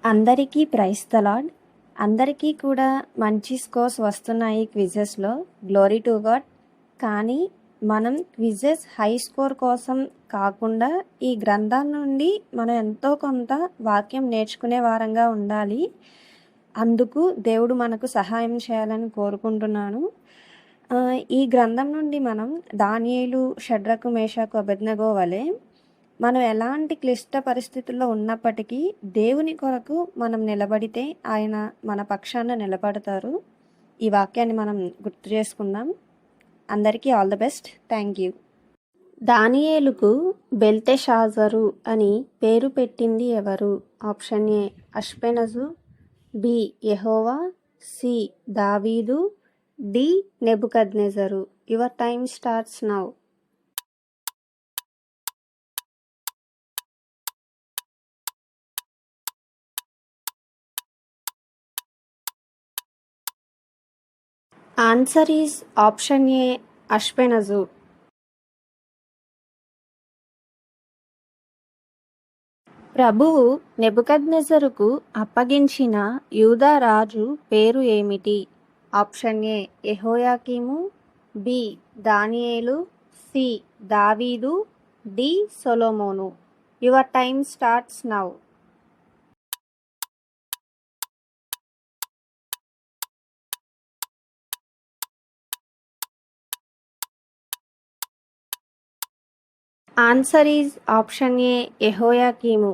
అందరికీ praise the lord. అందరికీ కూడా మంచి స్కోర్స్ వస్తున్నాయి క్విజెస్లో, గ్లోరీ టు గాడ్. కానీ మనం క్విజెస్ హై స్కోర్ కోసం కాకుండా ఈ గ్రంథాల నుండి మనం ఎంతో కొంత వాక్యం నేర్చుకునే వారంగా ఉండాలి. అందుకు దేవుడు మనకు సహాయం చేయాలని కోరుకుంటున్నాను. ఈ గ్రంథం నుండి మనం దానియేలు, షడ్రకు, మేషాకు, అబేద్నెగో వలె మనం ఎలాంటి క్లిష్ట పరిస్థితుల్లో ఉన్నప్పటికీ దేవుని కొరకు మనం నిలబడితే ఆయన మన పక్షాన నిలబడతారు. ఈ వాక్యాన్ని మనం గుర్తు చేసుకుందాం. అందరికీ all the best. Thank you. దానియేలుకు బెల్తెషాజరు అని పేరు పెట్టింది ఎవరు? ఆప్షన్ ఏ అష్పెనజు, బి యెహోవా, సి దావీదు, డి నెబుకద్నెజరు. Your time starts now. Answer is option A అష్పెనజు. ప్రభువు నెబుకద్నెజరుకు అప్పగించిన యూదా రాజు పేరు ఏమిటి? ఆప్షన్ ఏ యెహోయాకీము, బి దానియేలు, సి దావీదు, డి సొలొమోను. Your time starts now. Answer is option A యెహోయాకీము.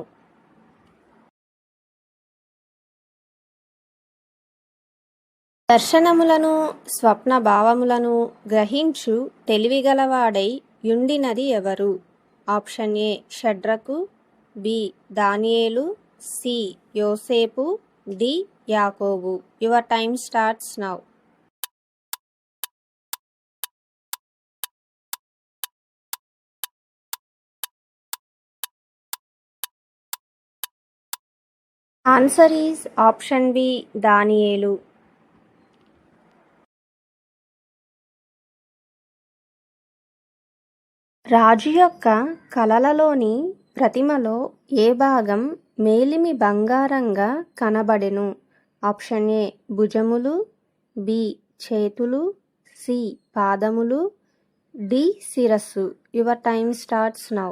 దర్శనములను స్వప్న భావములను గ్రహించు తెలివిగలవాడై యుండినది ఎవరు? ఆప్షన్ ఏ షడ్రకు, బి దానియేలు, సి యోసేపు, డి యాకోబు. Your time starts now. Answer is option B దానియేలు. రాజు యొక్క కలలలోని ప్రతిమలో ఏ భాగం మేలిమి బంగారంగా కనబడెను? ఆప్షన్ ఏ భుజములు, బి చేతులు, సి పాదములు, డి శిరస్సు. Your time starts now.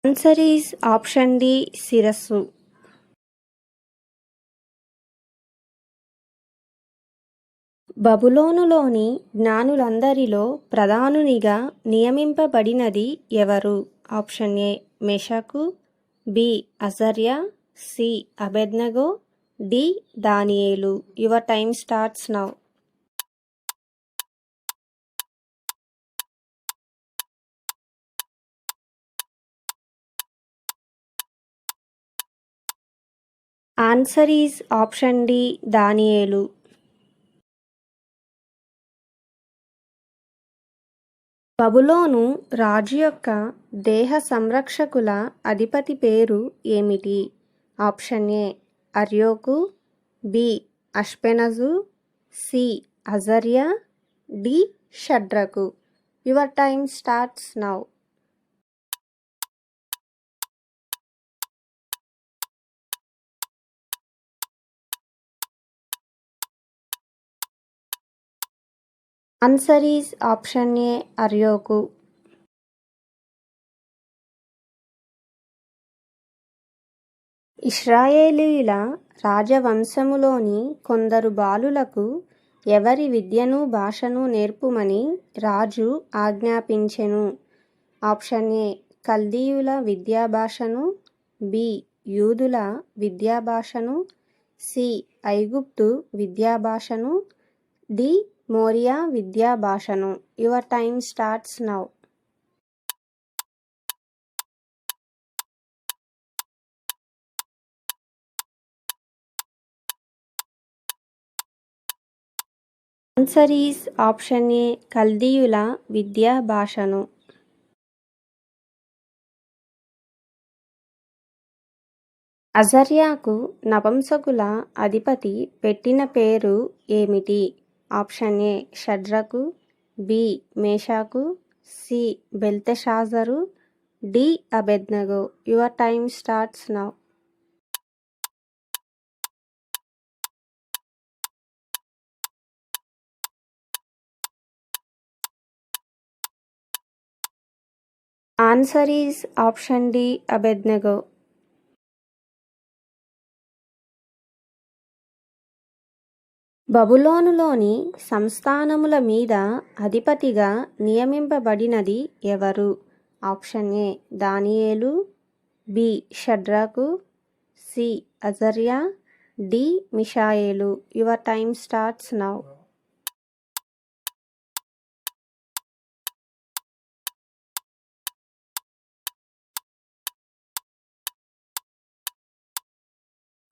Answer is option D శిరస్సు. బబులోనులోని జ్ఞానులందరిలో ప్రధానునిగా నియమింపబడినది ఎవరు? ఆప్షన్ ఏ మెషకు, బి అజర్యా, సి అబేద్నెగో, డి దానియేలు. Your time starts now. Answer is option D దానియేలు. బబులోను రాజు యొక్క దేహ సంరక్షకుల అధిపతి పేరు ఏమిటి? ఆప్షన్ ఏ అర్యోకు, బి అష్పెనజు, సి అజర్యా, డి షడ్రకు. Your time starts now. Answer is option A అర్యోకు. ఇశ్రాయేలీయుల రాజవంశములోని కొందరు బాలులకు ఎవరి విద్యను భాషను నేర్పుమని రాజు ఆజ్ఞాపించెను? ఆప్షన్ ఏ కల్దీయుల విద్యాభాషను, బి యూదుల విద్యాభాషను, సి ఐగుప్తు విద్యాభాషను, డి మోరియా విద్యాభాషను. Your time starts now. Answer is option A కల్దీయుల విద్యాభాషను. అజర్యాకు నపుంసకుల అధిపతి పెట్టిన పేరు ఏమిటి? ఆప్షన్ ఏ షడ్రకు, బి మేషాకు, సి బెల్తెషాజరు, డి అబెద్నగో. Your time starts now. Answer is option D అబెద్నగో. బబులోనులోని సంస్థానముల మీద అధిపతిగా నియమింపబడినది ఎవరు? ఆప్షన్ ఏ దానియేలు, బి షడ్రకు, సి అజర్యా, డి మిషాయేలు. Your time starts now.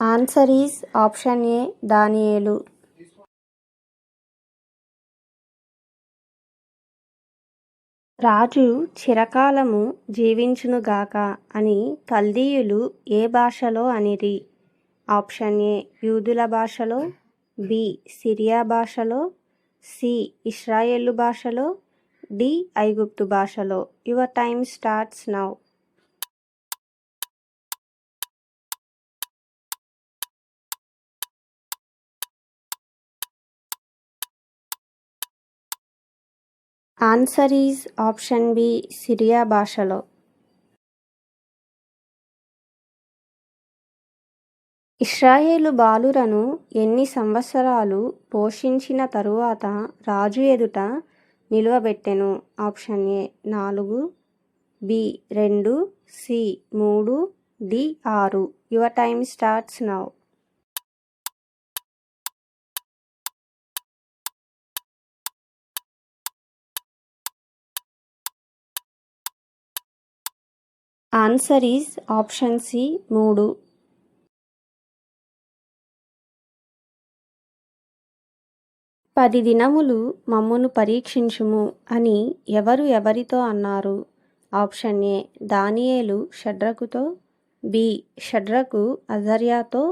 Answer is option A దానియేలు. రాజు చిరకాలము జీవించునుగాక అని కల్దీయులు ఏ భాషలో అనిరి? ఆప్షన్ ఏ యూదుల భాషలో, బి సిరియా భాషలో, సి ఇశ్రాయేలు భాషలో, డి ఐగుప్తు భాషలో. Your time starts now. Answer is option B Syria భాషలో. ఇశ్రాయేలు బాలురను ఎన్ని సంవత్సరాలు పోషించిన తరువాత రాజు ఎదుట నిలువబెట్టెను? Option A 4, B 2, C 3, D 6. Your time starts now. Answer is option C 3. "10 దినములు మమ్మును పరీక్షించుము" అని ఎవరు ఎవరితో అన్నారు? ఆప్షన్ ఏ దానియేలు షడ్రకుతో, బి షడ్రకు అజర్యాతో,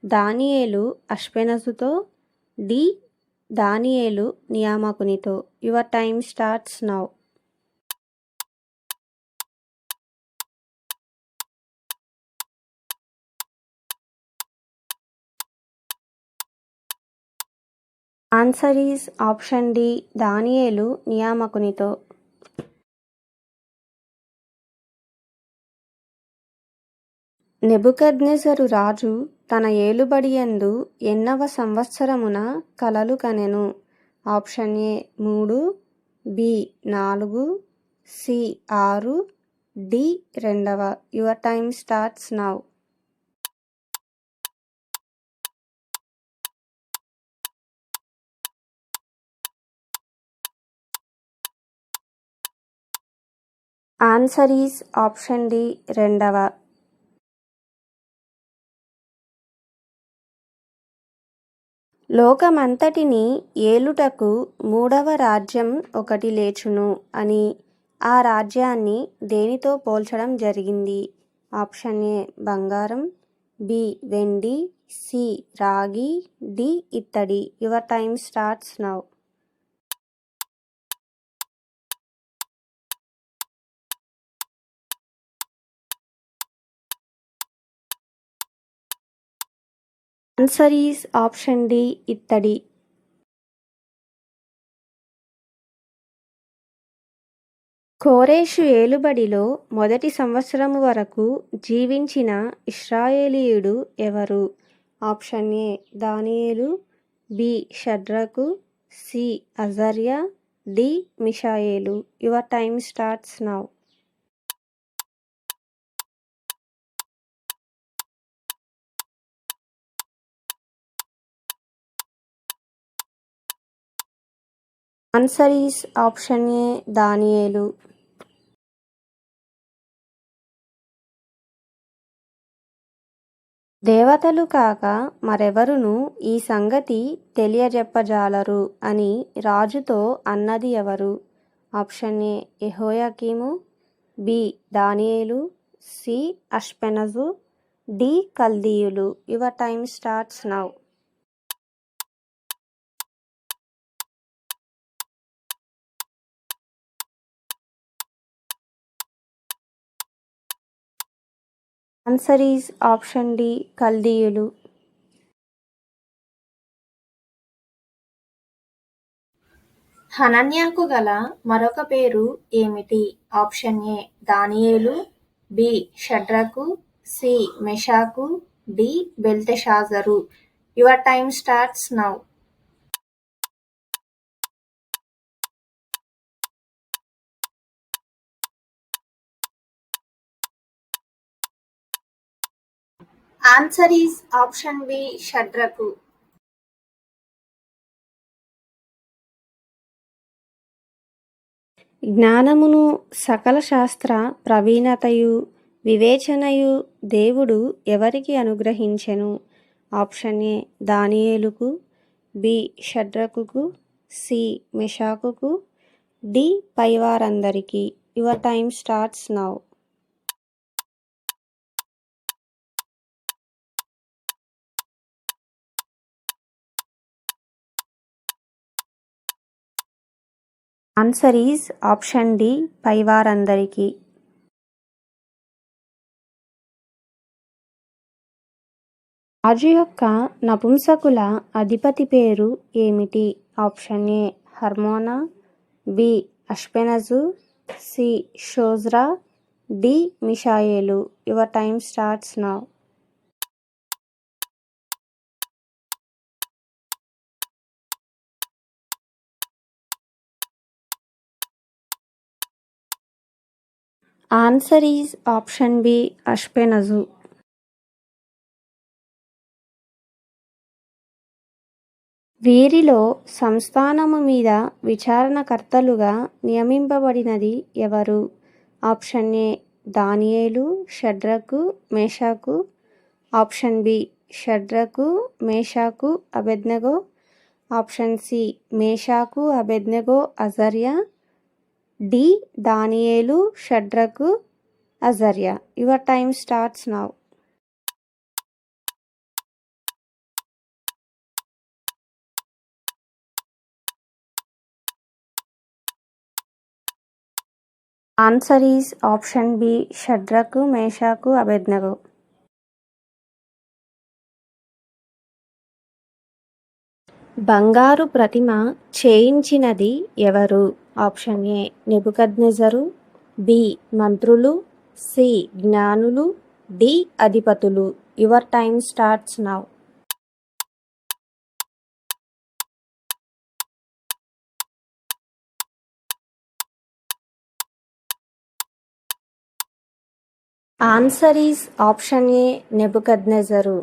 దానియేలు అష్పెనజుతో, డి దానియేలు నియామకునితో. Your time starts now. Answer is option D దానియేలు నియామకునితో. నెబుకద్నెజరు రాజు తన ఏలుబడియందు ఎన్నవ సంవత్సరమున కలలు కనెను? Option A 3, B 4, C 6, D 2. Your time starts now. Answer is option D 2. లోకమంతటిని ఏలుటకు 3వ రాజ్యం ఒకటి లేచును అని ఆ రాజ్యాన్ని దేనితో పోల్చడం జరిగింది? ఆప్షన్ ఏ బంగారం, బి వెండి, సి రాగి, డి ఇత్తడి. Your time starts now. Answer is option D ఇత్తడి. కోరేషు ఏలుబడిలో మొదటి సంవత్సరము వరకు జీవించిన ఇశ్రాయేలీయుడు ఎవరు? ఆప్షన్ ఏ దానియేలు, బి షడ్రకు, సి అజర్యా, డి మిషాయేలు. Your time starts now. Answer is option A దానియేలు. దేవతలు కాక మరెవరును ఈ సంగతి తెలియజెప్పజాలరు అని రాజుతో అన్నది ఎవరు? ఆప్షన్ ఏ యెహోయాకీము, బి దానియేలు, సి అష్పెనజు, డి కల్దీయులు. Your time starts now. Answer is option D కల్దీయులు. హనన్యాకు గల మరొక పేరు ఏమిటి? ఆప్షన్ ఏ దానియేలు, బి షడ్రకు, సి మెషాకు, డి బెల్తెషాజరు. Your time starts now. Answer is option B షడ్రకు. జ్ఞానమును సకల శాస్త్ర ప్రవీణతయు వివేచనయు దేవుడు ఎవరికి అనుగ్రహించెను? ఆప్షన్ ఏ దానియేలుకు, బి షడ్రకుకు, సి మెషాకుకు, డి పైవారందరికీ. Your time starts now. Answer is option D పైవారందరికీ. రాజు యొక్క నపుంసకుల అధిపతి పేరు ఏమిటి? ఆప్షన్ ఏ హర్మోనా, బి అష్పెనజు, సి షోజ్రా, డి మిషాయేలు. Your time starts now. Answer is option B అష్పెనజు. వీరిలో సంస్థానము మీద విచారణకర్తలుగా నియమింపబడినది ఎవరు? ఆప్షన్ ఏ దానియేలు, షడ్రకు, మేషాకు. ఆప్షన్ బి షడ్రకు, మేషాకు, అబేద్నెగో. ఆప్షన్ సి మేషాకు, అబేద్నెగో, అజర్యా. డి దానియేలు, షడ్రకు, అజర్యా. Your time starts now. Answer is option B షడ్రకు, మేషాకు, అబేద్నెగో. బంగారు ప్రతిమ చేయించినది ఎవరు? ఆప్షన్ ఏ నెబుకద్నెజరు, బి మంత్రులు, సి జ్ఞానులు, డి అధిపతులు. Your time starts now. Answer is option A నెబుకద్నెజరు.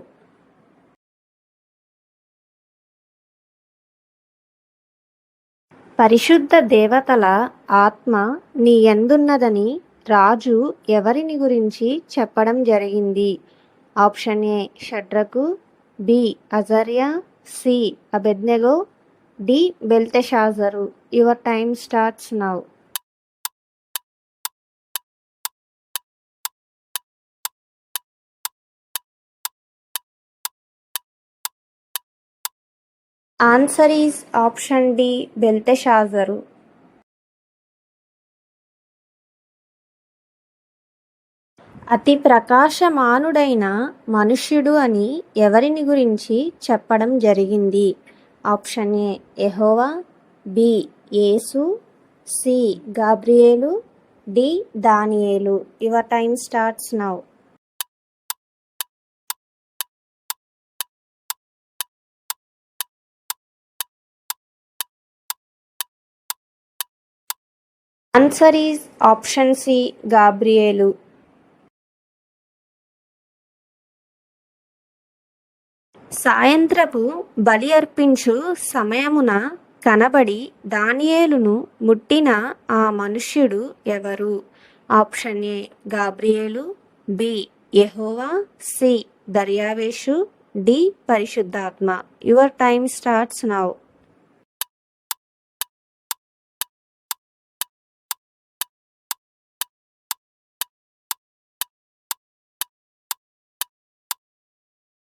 పరిశుద్ధ దేవతల ఆత్మ నీ యందున్నదని రాజు ఎవరిని గురించి చెప్పడం జరిగింది? ఆప్షన్ ఏ షడ్రకు, బి అజర్యా, సి అబేద్నెగో, డి బెల్తెషాజరు. Your time starts now. Answer is option D బెల్తెషాజరు. అతి ప్రకాశమానుడైన మనుష్యుడు అని ఎవరిని గురించి చెప్పడం జరిగింది? ఆప్షన్ ఏ యెహోవా, బి యేసు, సి గాబ్రియేలు, డి దానియేలు. Your time starts now. Answer is option C గాబ్రియేలు. సాయంత్రపు బలి అర్పించు సమయమున కనబడి దానియేలును ముట్టిన ఆ మనుష్యుడు ఎవరు? ఆప్షన్ ఏ గాబ్రియేలు, బి యెహోవా, సి దర్యావేషు, డి పరిశుద్ధాత్మ. Your time starts now.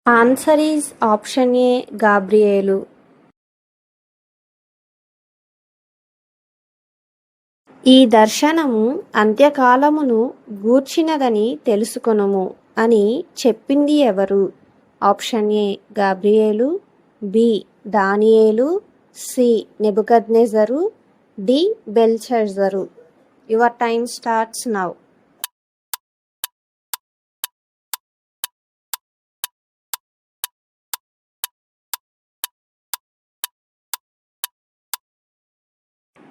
Answer is option A గాబ్రియేలు. ఈ దర్శనము అంత్యకాలమును గూర్చినదని తెలుసుకొనుము. అని చెప్పింది ఎవరు? ఆప్షన్ ఏ గాబ్రియేలు, బి దానియేలు, సి నెబుకద్నెజరు, డి బెల్షస్సరు. Your time starts now.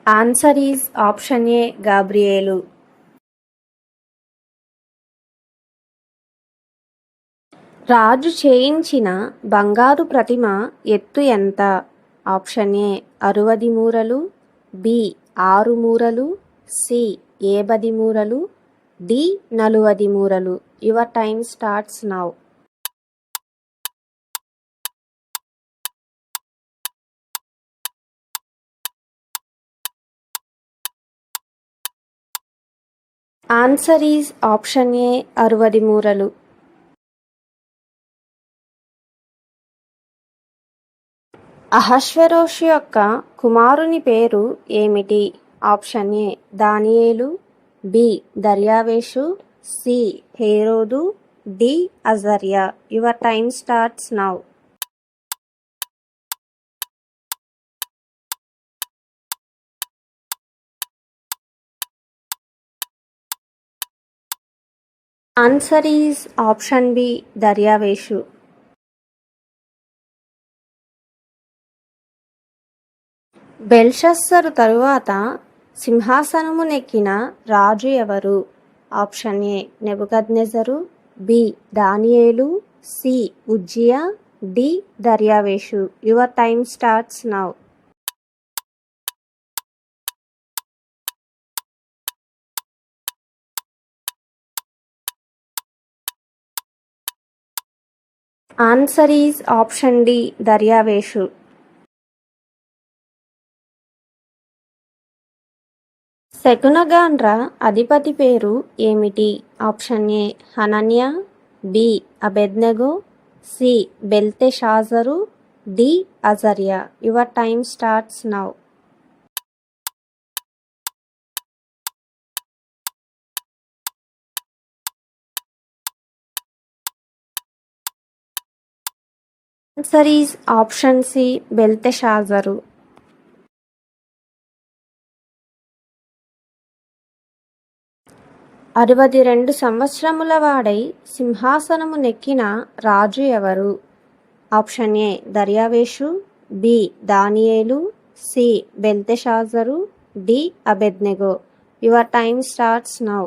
Answer is option A గాబ్రియేలు. రాజు చేయించిన బంగారు ప్రతిమ ఎత్తు ఎంత? ఆప్షన్ ఏ 60 మూరలు, బి 6 మూరలు, సి 70 మూరలు, డి 40 మూరలు. Your time starts now. Answer is option ఏ 60 మూరలు. అహష్వేరోషు యొక్క కుమారుని పేరు ఏమిటి? ఆప్షన్ ఏ దానియేలు, బి దర్యావేషు, సి హేరోదు, డి అజర్యా. Your time starts now. Answer is option B దర్యావేషు. బెల్షస్సరు తరువాత సింహాసనము నెక్కిన రాజు ఎవరు? ఆప్షన్ ఏ నెబుకద్నెజరు, బి దానియేలు, సి ఉజ్జియా, డి దర్యావేషు. Your time starts now. Answer is option D దర్యావేషు. శకునగాండ్ర అధిపతి పేరు ఏమిటి? ఆప్షన్ ఏ హనన్యా, బి అబెద్నెగో, సి బెల్తెషాజరు, డి అజర్యా. Your time starts now. Answer is option C బెల్తెషాజరు. అరవది 2 సంవత్సరముల వాడై సింహాసనము నెక్కిన రాజు ఎవరు? ఆప్షన్ ఏ దర్యావేషు, బి దానియేలు, సి బెల్తెషాజరు, డి అబెద్నెగో. Your time starts now.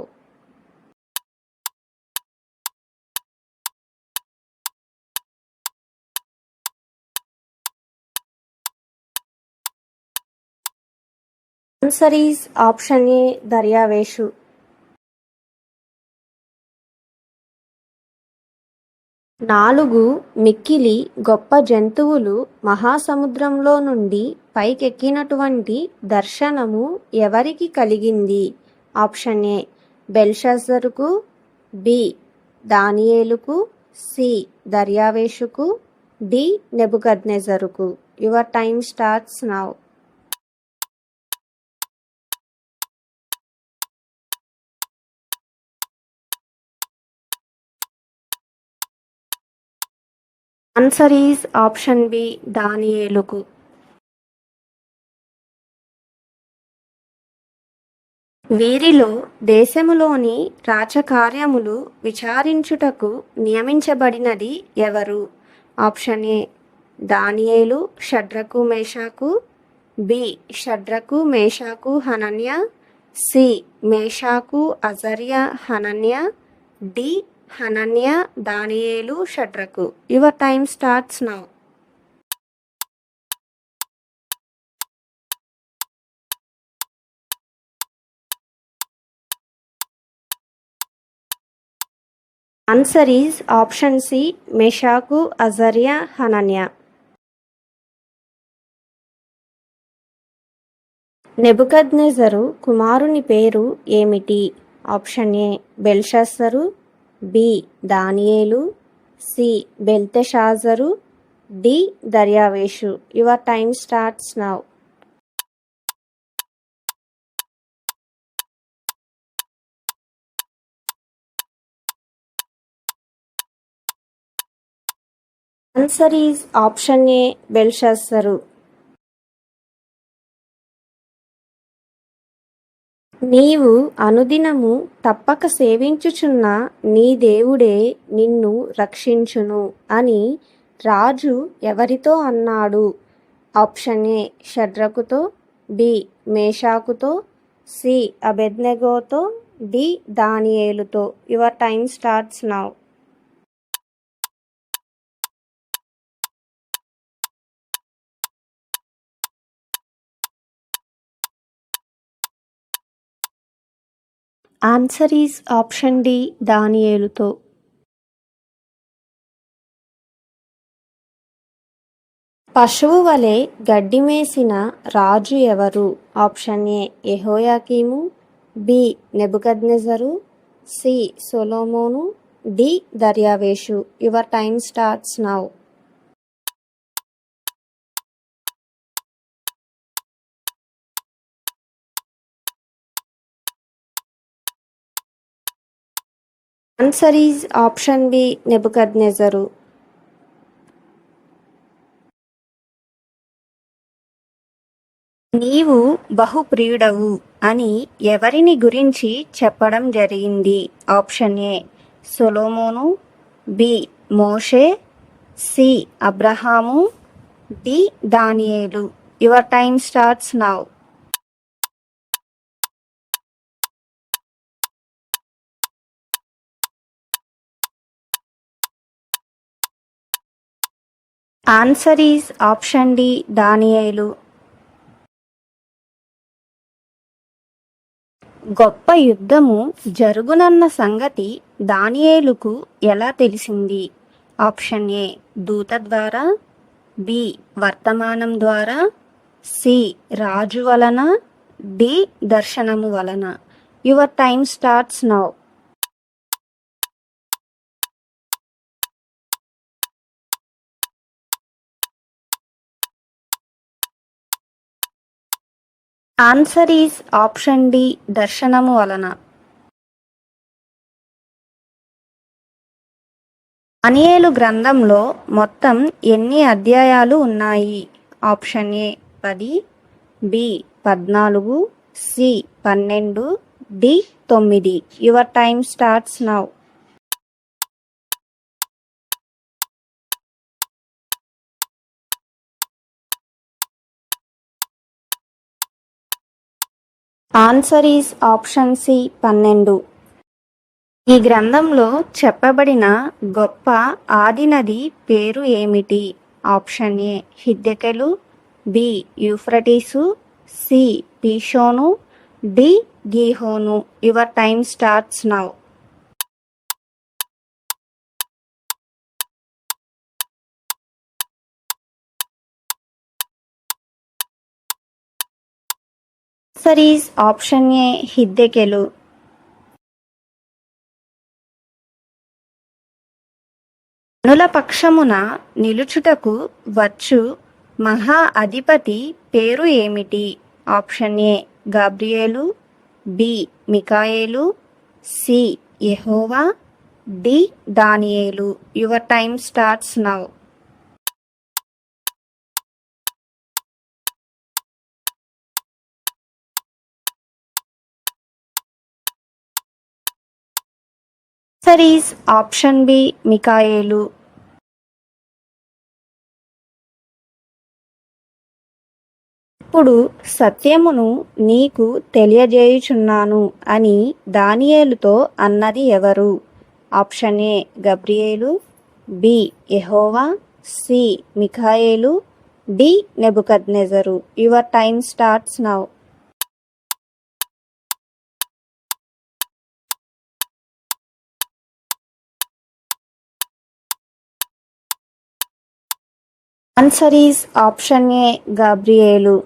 Answer is option A దర్యావేషు. నాలుగు మిక్కిలి గొప్ప జంతువులు మహాసముద్రంలో నుండి పైకెక్కినటువంటి దర్శనము ఎవరికి కలిగింది? ఆప్షన్ ఏ బెల్షస్సరుకు, బి దానియేలుకు, సి దర్యావేషుకు, డి నెబుకద్నెజరుకు. Your time starts now. Answer is option B దానియేలుకు. వీరిలో దేశములోని రాజకార్యములు విచారించుటకు నియమించబడినది ఎవరు? ఆప్షన్ ఏ దానియేలు, షడ్రకు, మేషాకు, బి షడ్రకు, మేషాకు, హనన్యా, సి మేషాకు, అజర్యా, హనన్యా, డి హనన్యా, దానియేలు, షడ్రకు. Your time starts now. Answer is option C మేషాకు, అజర్యా, హనన్యా. నెబుకద్నెజరు కుమారుని పేరు ఏమిటి? ఆప్షన్ ఏ బెల్షస్సరు, బి దానియేలు, సి బెల్తెషాజరు, డి దర్యావేషు. Your time starts now. Answer is option A బెల్షస్సరు. నీవు అనుదినము తప్పక సేవించుచున్న నీ దేవుడే నిన్ను రక్షించును అని రాజు ఎవరితో అన్నాడు? ఆప్షన్ ఏ షడ్రకుతో, బి మేషాకుతో, సి అబెద్నెగోతో, డి దానియేలుతో. Your time starts now. Answer is option D దానియేలుతో. పశువు వలె గడ్డి మేసిన రాజు ఎవరు? ఆప్షన్ ఏ యెహోయాకీము, బి నెబుకద్నెజరు, సి సొలొమోను, డి దర్యావేషు. Your time starts now. Answer is option B నెబుకద్నెజరు. నీవు బహుప్రియుడవు అని ఎవరిని గురించి చెప్పడం జరిగింది? ఆప్షన్ ఏ సొలొమోను, బి మోషే, సి అబ్రహాము, డి దానియేలు. Your time starts now. Answer is option D దానియేలు. గొప్ప యుద్ధము జరుగునన్న సంగతి దానియేలుకు ఎలా తెలిసింది? ఆప్షన్ ఏ దూత ద్వారా, బి వర్తమానం ద్వారా, సి రాజు వలన, డి దర్శనము వలన. Your time starts now. Answer is option D దర్శనము వలన. దానియేలు గ్రంథంలో మొత్తం ఎన్ని అధ్యాయాలు ఉన్నాయి? Option A 10, B 14, C 12, D 9. Your time starts now. Answer is option C 12. ఈ గ్రంథంలో చెప్పబడిన గొప్ప ఆది నది పేరు ఏమిటి? ఆప్షన్ ఏ హిద్దెకెలు, బి యూఫ్రటీసు, సి పీషోను, డి గీహోను. Your time starts now. Answer is option A హిద్దెకెలు. జనుల పక్షమున నిలుచుటకు వచ్చు మహా అధిపతి పేరు ఏమిటి? ఆప్షన్ ఏ గాబ్రియేలు, బి మికాయేలు, సి యెహోవా, డి దానియేలు. Your time starts now. Answer is option B మికాయేలు. ఇప్పుడు సత్యమును నీకు తెలియజేయుచున్నాను అని దానియేలుతో అన్నది ఎవరు? ఆప్షన్ ఏ గబ్రియేలు, బి యెహోవా, సి మికాయేలు, డి నెబుకద్నెజరు. Your time starts now. Answer is option A గాబ్రియేలు.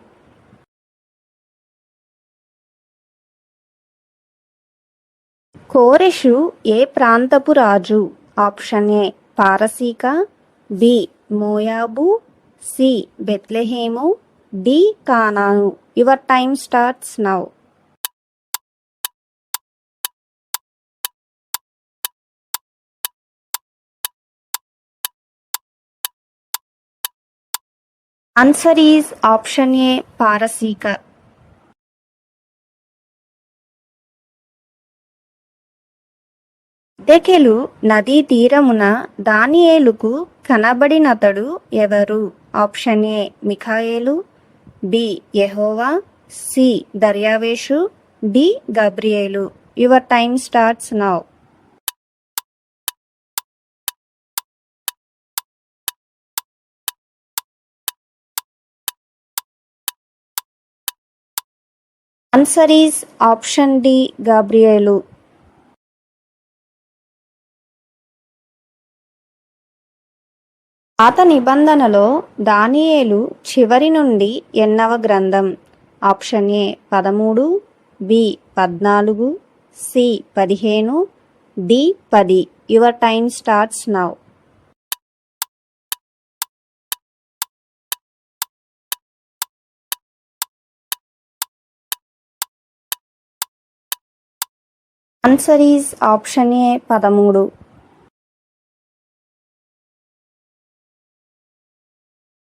కోరెషు ఏ ప్రాంతపు రాజు? ఆప్షన్ ఏ పారసీక, బి మోయాబు, సి బెత్లెహేము, డి కానాను. Your time starts now. Answer is option A పారసీక. ఎదెకెలు నదీ తీరమున దానియేలుకు కనబడినతడు ఎవరు? ఆప్షన్ ఏ మిఖాయేలు, బి యెహోవా, సి దర్యావేషు, డి గబ్రియేలు. Your time starts now. Answer is option D గాబ్రియేలు. పాత నిబంధనలో దానియేలు చివరి నుండి ఎన్నవ గ్రంథం? Option A 13, B 14, C 15, D 10. Your time starts now. Answer is option A 13.